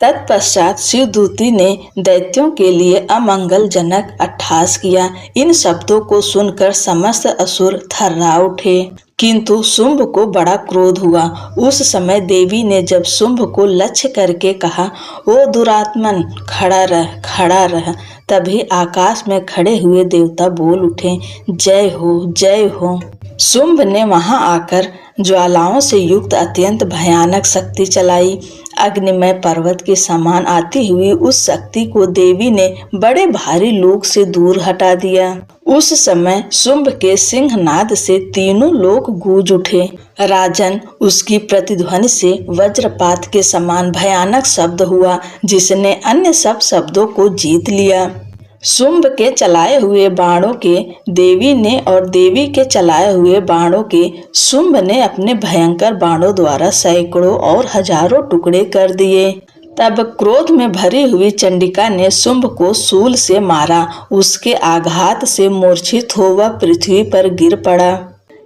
तत्पश्चात शिवदूती ने दैत्यों के लिए अमंगलजनक अट्टहास किया। इन शब्दों को सुनकर समस्त असुर थर्रा उठे, किंतु शुंभ को बड़ा क्रोध हुआ। उस समय देवी ने जब शुंभ को लक्ष्य करके कहा, ओ दुरात्मन, खड़ा रह, खड़ा रह, तभी आकाश में खड़े हुए देवता बोल उठे, जय हो, जय हो। शुंभ ने वहां आकर ज्वालाओं से युक्त अत्यंत भयानक शक्ति चलाई। अग्निमय पर्वत के समान आती हुई उस शक्ति को देवी ने बड़े भारी लोक से दूर हटा दिया। उस समय शुंभ के सिंहनाद से तीनों लोक गूंज उठे। राजन, उसकी प्रतिध्वनि से वज्रपात के समान भयानक शब्द हुआ, जिसने अन्य सब शब्दों को जीत लिया। शुंभ के चलाए हुए बाणों के देवी ने और देवी के चलाए हुए बाणों के शुंभ ने अपने भयंकर बाणों द्वारा सैकड़ों और हजारों टुकड़े कर दिए। तब क्रोध में भरी हुई चंडिका ने शुंभ को शूल से मारा। उसके आघात से मूर्छित हो वह पृथ्वी पर गिर पड़ा।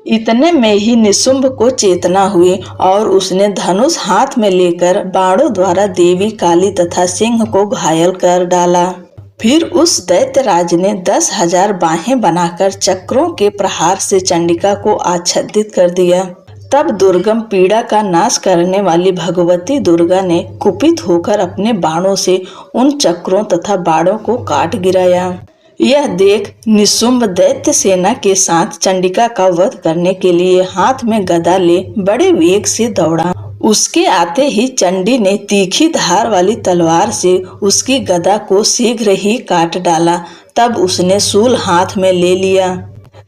इतने में ही निशुंभ को चेतना हुई और उसने धनुष हाथ में लेकर बाणों द्वारा देवी काली तथा सिंह को घायल कर डाला। फिर उस दैत्यराज ने 10,000 बाहें बनाकर चक्रों के प्रहार से चंडिका को आच्छादित कर दिया। तब दुर्गम पीड़ा का नाश करने वाली भगवती दुर्गा ने कुपित होकर अपने बाणों से उन चक्रों तथा बाणों को काट गिराया। यह देख निशुंभ दैत्य सेना के साथ चंडिका का वध करने के लिए हाथ में गदा ले बड़े वेग से दौड़ा। उसके आते ही चंडी ने तीखी धार वाली तलवार से उसकी गदा को शीघ्र ही काट डाला। तब उसने शूल हाथ में ले लिया।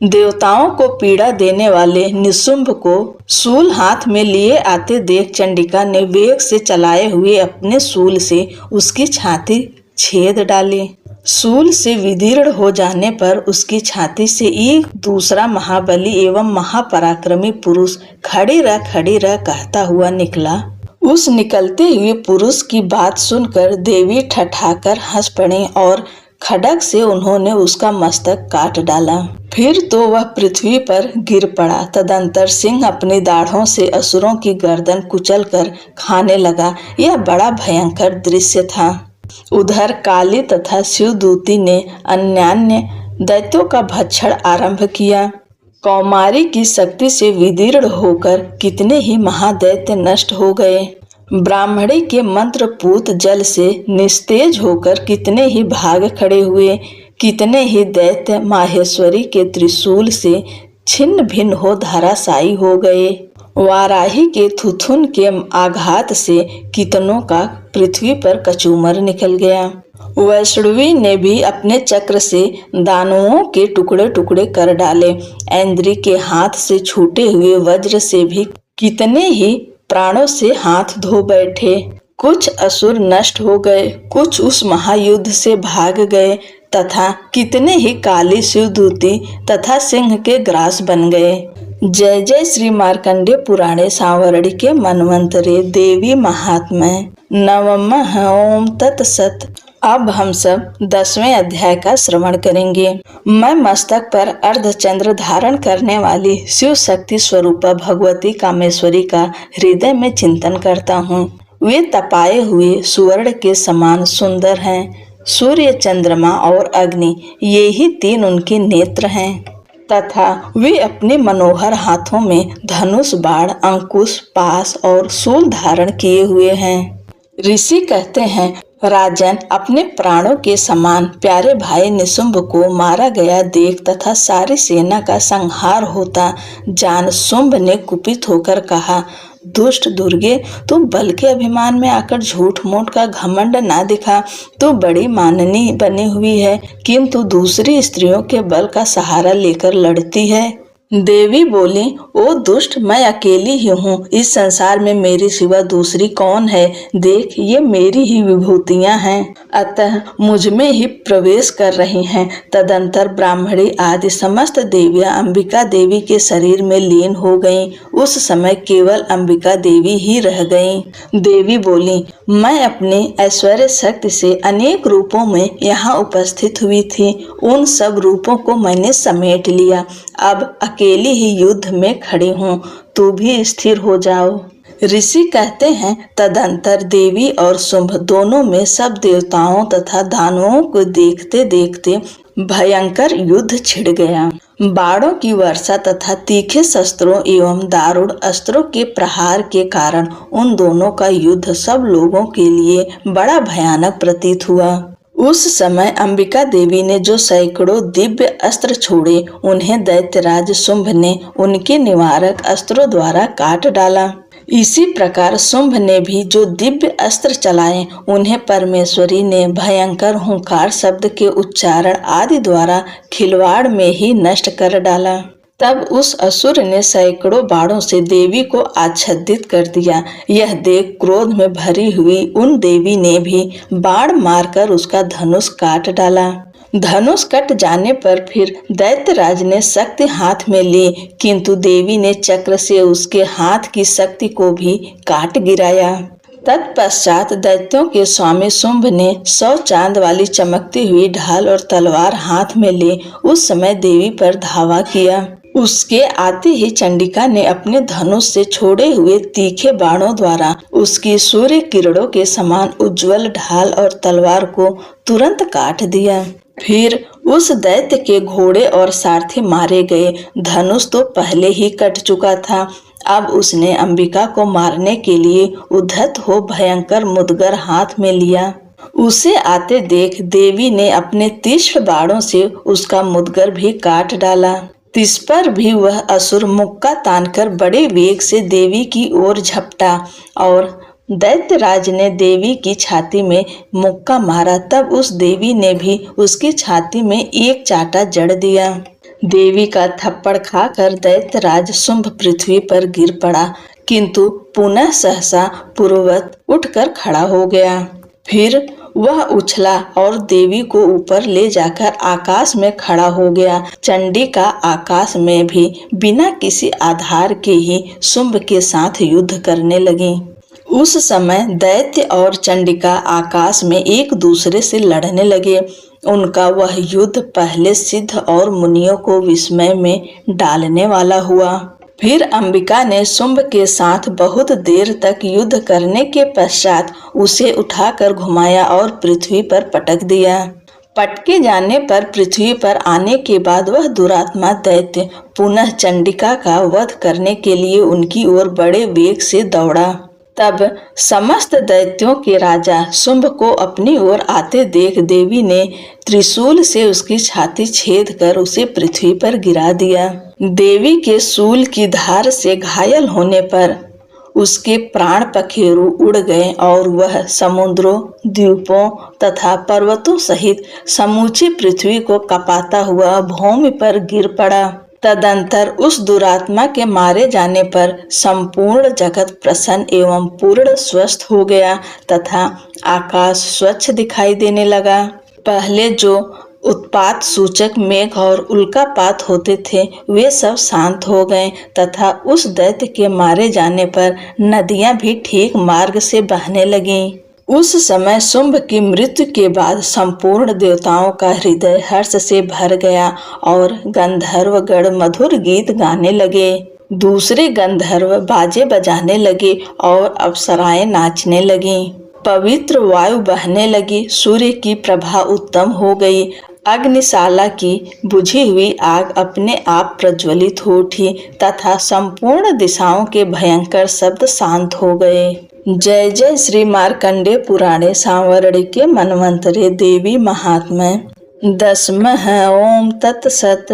देवताओं को पीड़ा देने वाले निशुंभ को शूल हाथ में लिए आते देख चंडिका ने वेग से चलाए हुए अपने शूल से उसकी छाती छेद डाली। शूल से विदीर्ण हो जाने पर उसकी छाती से एक दूसरा महाबली एवं महापराक्रमी पुरुष खड़ी रह कहता हुआ निकला। उस निकलते हुए पुरुष की बात सुनकर देवी ठठाकर हंस पड़ी और खड्ग से उन्होंने उसका मस्तक काट डाला। फिर तो वह पृथ्वी पर गिर पड़ा। तदंतर सिंह अपनी दाढ़ों से असुरों की गर्दन कुचलकर खाने लगा। यह बड़ा भयंकर दृश्य था। उधर काली तथा शिवदूती ने अन्यान्य दैत्यों का भक्षण आरंभ किया। कौमारी की शक्ति से विदीर्ण होकर कितने ही महादैत्य नष्ट हो गए। ब्राह्मणी के मंत्रपूत जल से निस्तेज होकर कितने ही भाग खड़े हुए। कितने ही दैत्य माहेश्वरी के त्रिशूल से छिन्न भिन्न हो धराशायी हो गए। वाराही के थुथुन के आघात से कितनों का पृथ्वी पर कचूमर निकल गया। वैष्णवी ने भी अपने चक्र से दानवों के टुकड़े टुकड़े कर डाले। ऐन्द्री के हाथ से छूटे हुए वज्र से भी कितने ही प्राणों से हाथ धो बैठे। कुछ असुर नष्ट हो गए, कुछ उस महायुद्ध से भाग गए तथा कितने ही काली शिवदूती तथा सिंह के ग्रास बन गए। जय जय श्री मार्कंडेय पुराणे सांवरणी के मनवंतरे देवी महात्म्य नवमः ओम तत्सत। अब हम सब 10वें अध्याय का श्रवण करेंगे। मैं मस्तक पर अर्धचंद्र धारण करने वाली शिव शक्ति स्वरूपा भगवती कामेश्वरी का हृदय में चिंतन करता हूँ। वे तपाए हुए सुवर्ण के समान सुंदर हैं। सूर्य, चंद्रमा और अग्नि, ये ही 3 उनके नेत्र हैं तथा वे अपने मनोहर हाथों में धनुष, बाण, अंकुश, पास और शूल धारण किए हुए हैं। ऋषि कहते हैं, राजन, अपने प्राणों के समान प्यारे भाई निशुंभ को मारा गया देख तथा सारी सेना का संहार होता जान शुंभ ने कुपित होकर कहा, दुष्ट दुर्गे, तू बल के अभिमान में आकर झूठ मूठ का घमंड ना दिखा। तू बड़ी माननी बनी हुई है, किंतु दूसरी स्त्रियों के बल का सहारा लेकर लड़ती है। देवी बोली, ओ दुष्ट, मैं अकेली ही हूँ, इस संसार में मेरे सिवा दूसरी कौन है। देख, ये मेरी ही विभूतियाँ हैं, अतः मुझ में ही प्रवेश कर रही हैं। तदंतर ब्राह्मणी आदि समस्त देवियां अंबिका देवी के शरीर में लीन हो गईं। उस समय केवल अंबिका देवी ही रह गईं। देवी बोली, मैं अपनी ऐश्वर्य शक्ति से अनेक रूपों में यहाँ उपस्थित हुई थी। उन सब रूपों को मैंने समेट लिया। अब अकेली ही युद्ध में खड़ी हूँ, तू भी स्थिर हो जाओ। ऋषि कहते हैं, तदंतर देवी और शुंभ दोनों में सब देवताओं तथा दानवों को देखते देखते भयंकर युद्ध छिड़ गया। बाणों की वर्षा तथा तीखे शस्त्रों एवं दारुण अस्त्रों के प्रहार के कारण उन दोनों का युद्ध सब लोगों के लिए बड़ा भयानक प्रतीत हुआ। उस समय अंबिका देवी ने जो सैकड़ों दिव्य अस्त्र छोड़े, उन्हें दैत्यराज शुंभ ने उनके निवारक अस्त्रों द्वारा काट डाला। इसी प्रकार शुंभ ने भी जो दिव्य अस्त्र चलाए, उन्हें परमेश्वरी ने भयंकर हुंकार शब्द के उच्चारण आदि द्वारा खिलवाड़ में ही नष्ट कर डाला। तब उस असुर ने सैकड़ों बाणों से देवी को आच्छादित कर दिया। यह देख क्रोध में भरी हुई उन देवी ने भी बाण मारकर उसका धनुष काट डाला। धनुष कट जाने पर फिर दैत्यराज ने शक्ति हाथ में ली, किंतु देवी ने चक्र से उसके हाथ की शक्ति को भी काट गिराया। तत्पश्चात दैत्यों के स्वामी शुंभ ने 100 चांद वाली चमकती हुई ढाल और तलवार हाथ में ले उस समय देवी पर धावा किया। उसके आते ही चंडिका ने अपने धनुष से छोड़े हुए तीखे बाणों द्वारा उसकी सूर्य किरणों के समान उज्जवल ढाल और तलवार को तुरंत काट दिया। फिर उस दैत्य के घोड़े और सारथी मारे गए। धनुष तो पहले ही कट चुका था। अब उसने अंबिका को मारने के लिए उद्धत हो भयंकर मुदगर हाथ में लिया। उसे आते देख देवी ने अपने तीक्ष्ण बाणों से उसका मुदगर भी काट डाला। तिस पर भी वह असुर मुक्का तानकर बड़े वेग से देवी की ओर झपटा और दैत्यराज ने देवी की छाती में मुक्का मारा। तब उस देवी ने भी उसकी छाती में एक चाटा जड़ दिया। देवी का थप्पड़ खाकर दैत्यराज शुंभ पृथ्वी पर गिर पड़ा, किंतु पुनः सहसा पूर्ववत उठकर खड़ा हो गया। फिर वह उछला और देवी को ऊपर ले जाकर आकाश में खड़ा हो गया। चंडिका आकाश में भी बिना किसी आधार के ही शुंभ के साथ युद्ध करने लगी। उस समय दैत्य और चंडिका आकाश में एक दूसरे से लड़ने लगे। उनका वह युद्ध पहले सिद्ध और मुनियों को विस्मय में डालने वाला हुआ। फिर अंबिका ने शुंभ के साथ बहुत देर तक युद्ध करने के पश्चात उसे उठाकर घुमाया और पृथ्वी पर पटक दिया। पटके जाने पर पृथ्वी पर आने के बाद वह दुरात्मा दैत्य पुनः चंडिका का वध करने के लिए उनकी ओर बड़े वेग से दौड़ा। तब समस्त दैत्यों के राजा शुंभ को अपनी ओर आते देख देवी ने त्रिशूल से उसकी छाती छेद कर उसे पृथ्वी पर गिरा दिया। देवी के शूल की धार से घायल होने पर उसके प्राण पखेरु उड़ गए और वह समुद्रों, द्वीपों तथा पर्वतों सहित समूची पृथ्वी को कपाता हुआ भूमि पर गिर पड़ा। तदंतर उस दुरात्मा के मारे जाने पर संपूर्ण जगत प्रसन्न एवं पूर्ण स्वस्थ हो गया तथा आकाश स्वच्छ दिखाई देने लगा। पहले जो उत्पात सूचक मेघ और उल्कापात होते थे वे सब शांत हो गए तथा उस दैत्य के मारे जाने पर नदियां भी ठीक मार्ग से बहने लगीं। उस समय शुंभ की मृत्यु के बाद संपूर्ण देवताओं का हृदय हर्ष से भर गया और गंधर्वगण मधुर गीत गाने लगे। दूसरे गंधर्व बाजे बजाने लगे और अप्सराएं नाचने लगीं। पवित्र वायु बहने लगी। सूर्य की प्रभा उत्तम हो गई। अग्निशाला की बुझी हुई आग अपने आप प्रज्वलित हो उठी तथा संपूर्ण दिशाओं के भयंकर शब्द शांत हो गए। जय जय श्री मार्कंडे पुराणे सांवरणिके मनवंतरे देवी महात्म्य 10 ओम तत्सत।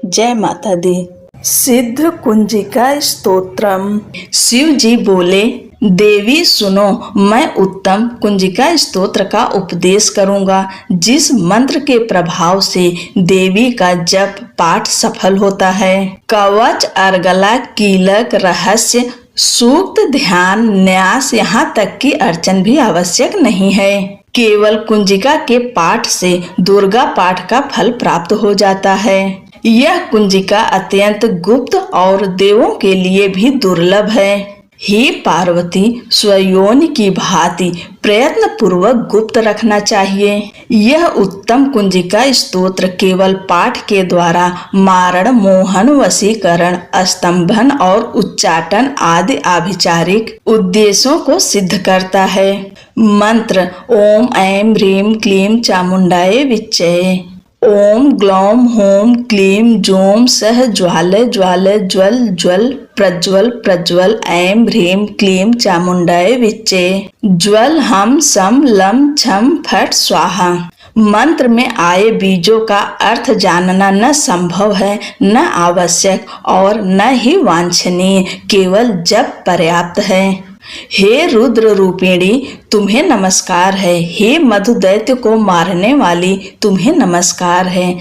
जय माता दी। सिद्ध कुंजिका स्तोत्रम। शिव जी बोले, देवी सुनो, मैं उत्तम कुंजिका स्तोत्र का उपदेश करूंगा, जिस मंत्र के प्रभाव से देवी का जप पाठ सफल होता है। कवच, अर्गला, कीलक, रहस्य, सूक्त, ध्यान, न्यास, यहाँ तक कि अर्चन भी आवश्यक नहीं है। केवल कुंजिका के पाठ से दुर्गा पाठ का फल प्राप्त हो जाता है। यह कुंजिका अत्यंत गुप्त और देवों के लिए भी दुर्लभ है। हे पार्वती, स्वयोनि की भांति प्रयत्न पूर्वक गुप्त रखना चाहिए। यह उत्तम कुंजिका स्तोत्र केवल पाठ के द्वारा मारण, मोहन, वशीकरण, स्तंभन और उच्चाटन आदि आभिचारिक उद्देश्यों को सिद्ध करता है। मंत्र: ओम ऐं ह्रीं क्लीं चामुंडाय विच्चे। ओम ग्लौम होम क्लीम जोम सह ज्वाल ज्वाल ज्वल ज्वल प्रज्वल प्रज्वल ऐं ह्रीं क्लीं चामुंडाय विच्चे। ज्वल हम सम लम छम फट स्वाहा। मंत्र में आए बीजों का अर्थ जानना न संभव है, न आवश्यक और न ही वांछनीय, केवल जप पर्याप्त है। हे रुद्र रूपिणी, तुम्हें नमस्कार है। हे मधु दैत्य को मारने वाली, तुम्हें नमस्कार है।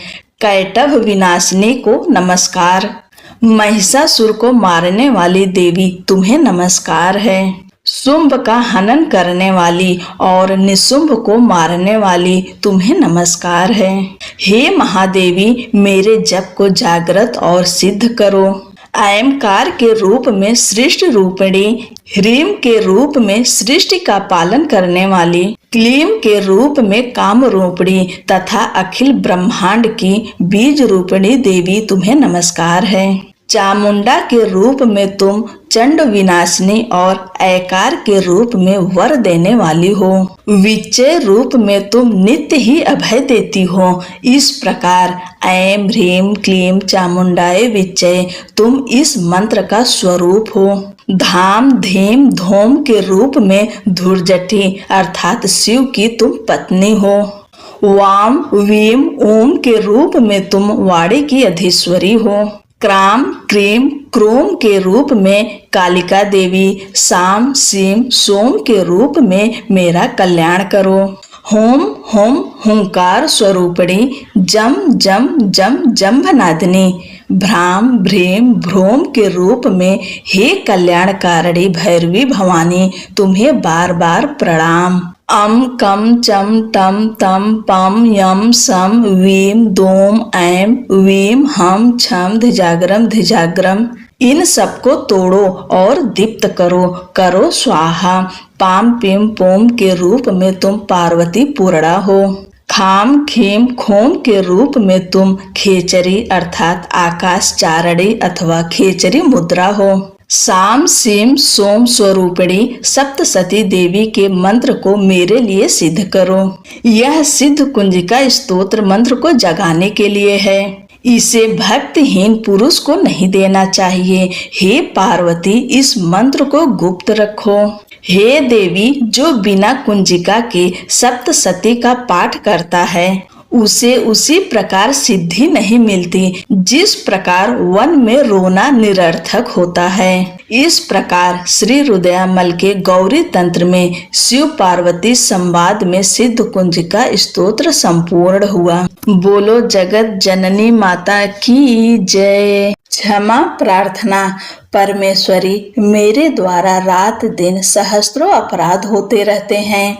कैटभ विनाशिनी को नमस्कार। महिषासुर को मारने वाली देवी, तुम्हें नमस्कार है। शुंभ का हनन करने वाली और निशुंभ को मारने वाली, तुम्हें नमस्कार है। हे महादेवी, मेरे जप को जागृत और सिद्ध करो। ऐमकार के रूप में सृष्टि रूपिणी, ह्रीम के रूप में सृष्टि का पालन करने वाली, क्लीम के रूप में काम रूपिणी तथा अखिल ब्रह्मांड की बीज रूपिणी देवी, तुम्हें नमस्कार है। चामुंडा के रूप में तुम चंड विनाशिनी और ऐकार के रूप में वर देने वाली हो। विच्चय रूप में तुम नित्य ही अभय देती हो। इस प्रकार ऐं ह्रीं क्लीं चामुंडाय विच्चय, तुम इस मंत्र का स्वरूप हो। धाम धीम धोम के रूप में धुर्जटी अर्थात शिव की तुम पत्नी हो। वाम वीम ओम के रूप में तुम वाणी की अधीश्वरी हो। क्राम क्रीम क्रोम के रूप में कालिका देवी, साम सीम सोम के रूप में मेरा कल्याण करो। होम होम हुंकार स्वरूपिणी, जम जम जम जम्भनादिनी, भ्राम भ्रीम भ्रोम के रूप में हे कल्याणकारिणी भैरवी भवानी, तुम्हें बार बार प्रणाम। अम कम चम टम तम पम यम सम वीम दोम ऐम वीम हम छम धिजाग्रम धिजाग्रम, इन सबको तोड़ो और दीप्त करो। करो स्वाहा। पाम पिम पोम के रूप में तुम पार्वती पूर्णा हो। खाम खीम खोम के रूप में तुम खेचरी अर्थात आकाश चारणी अथवा खेचरी मुद्रा हो। साम सीम सोम स्वरूपिणी सप्तसती देवी के मंत्र को मेरे लिए सिद्ध करो। यह सिद्ध कुंजिका स्तोत्र मंत्र को जगाने के लिए है। इसे भक्तहीन पुरुष को नहीं देना चाहिए। हे पार्वती, इस मंत्र को गुप्त रखो। हे देवी, जो बिना कुंजिका के सप्तसती का पाठ करता है उसे उसी प्रकार सिद्धि नहीं मिलती जिस प्रकार वन में रोना निरर्थक होता है। इस प्रकार श्री रुद्रयामल के गौरी तंत्र में शिव पार्वती संवाद में सिद्ध कुंजिका स्तोत्र संपूर्ण हुआ। बोलो जगत जननी माता की जय। क्षमा प्रार्थना। परमेश्वरी, मेरे द्वारा रात दिन सहस्त्रों अपराध होते रहते हैं।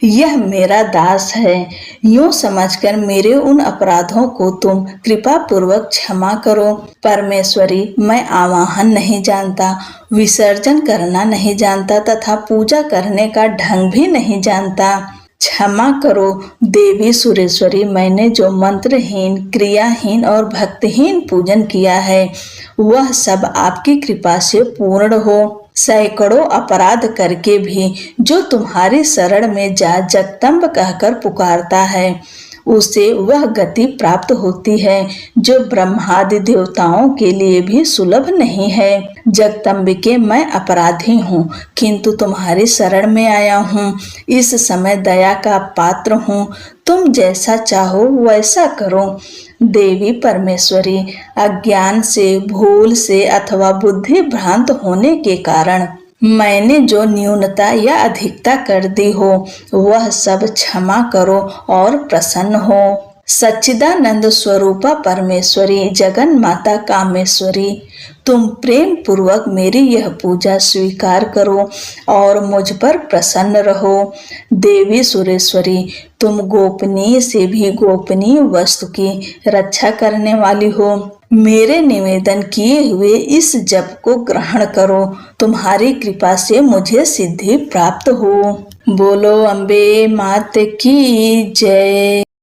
यह मेरा दास है, यूं समझकर मेरे उन अपराधों को तुम कृपा पूर्वक क्षमा करो। परमेश्वरी, मैं आवाहन नहीं जानता, विसर्जन करना नहीं जानता तथा पूजा करने का ढंग भी नहीं जानता। क्षमा करो देवी सुरेश्वरी, मैंने जो मंत्रहीन, क्रियाहीन और भक्तिहीन पूजन किया है वह सब आपकी कृपा से पूर्ण हो। सैकड़ों अपराध करके भी जो तुम्हारी शरण में जा जगदम्ब कहकर पुकारता है उसे वह गति प्राप्त होती है जो ब्रह्मादि देवताओं के लिए भी सुलभ नहीं है। जगदम्बिके, मैं अपराधी हूँ, किंतु तुम्हारी शरण में आया हूँ। इस समय दया का पात्र हूँ, तुम जैसा चाहो वैसा करो। देवी परमेश्वरी, अज्ञान से, भूल से अथवा बुद्धि भ्रांत होने के कारण मैंने जो न्यूनता या अधिकता कर दी हो वह सब क्षमा करो और प्रसन्न हो। सच्चिदानंद स्वरूपा परमेश्वरी, जगन माता कामेश्वरी, तुम प्रेम पूर्वक मेरी यह पूजा स्वीकार करो और मुझ पर प्रसन्न रहो। देवी सुरेश्वरी, तुम गोपनीय से भी गोपनीय वस्तु की रक्षा करने वाली हो। मेरे निवेदन किए हुए इस जप को ग्रहण करो, तुम्हारी कृपा से मुझे सिद्धि प्राप्त हो। बोलो अम्बे मात की जय।